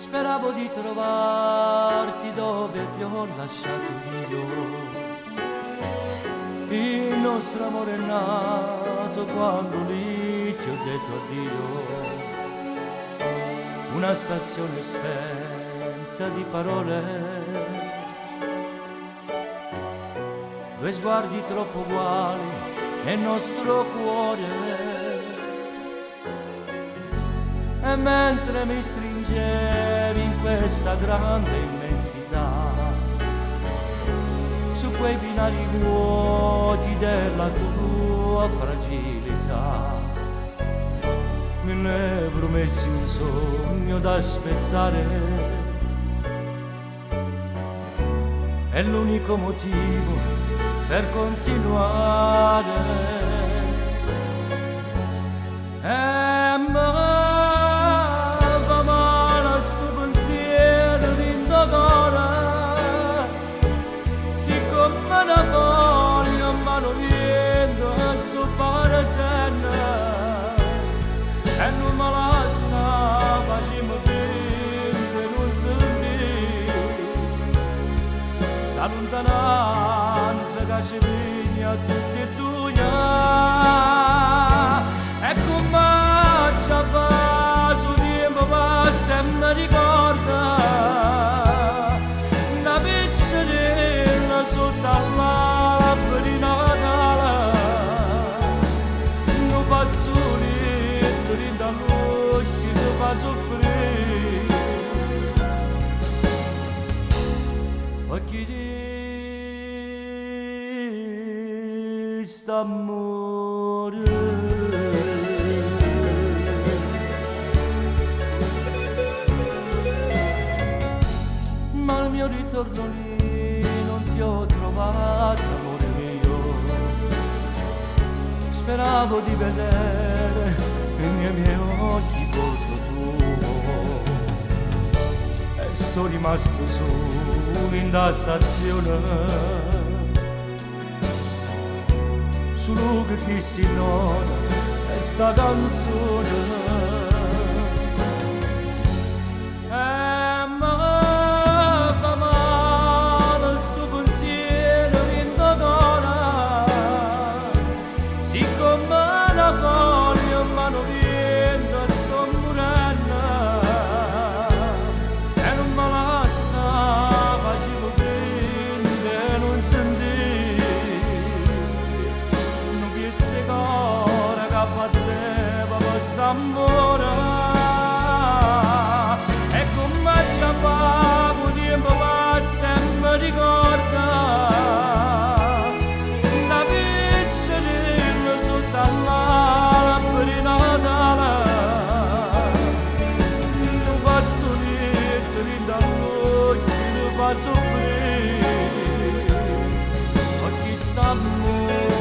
Speravo di trovarti dove ti ho lasciato io. Il nostro amore è nato quando lì ti ho detto addio. Una stazione spenta di parole, due sguardi troppo uguali nel nostro cuore. E mentre mi stringevi in questa grande immensità, su quei binari vuoti della tua fragilità, me ne promessi un sogno da aspettare. È l'unico motivo per continuare. E ma va male sto pensiero dentro cuore, siccome una foglia mano viendo a sto paragenna, e non me la sa facciamo finta non sentire sta lontananza che ci vigna a tutti e due. E come ci fa su tempo passa e mi ricorda una piccerella sotto all'albero di Natale, un fazzoletto dentro all'occhio che fa soffrire. Ma chi ti sta amore? Ma al mio ritorno lì non ti ho trovato, amore mio. Speravo di vedere nei miei occhi volto tuo, e sono rimasto solo in da stazione, solo che chi si nota è sta canzone. Amore, e come ci fa tempo passa e mi ricorda una piccerella sotto all'albero di Natale, un fazzoletto dentro all'occhio che fa soffrire. Ma chi sta amore?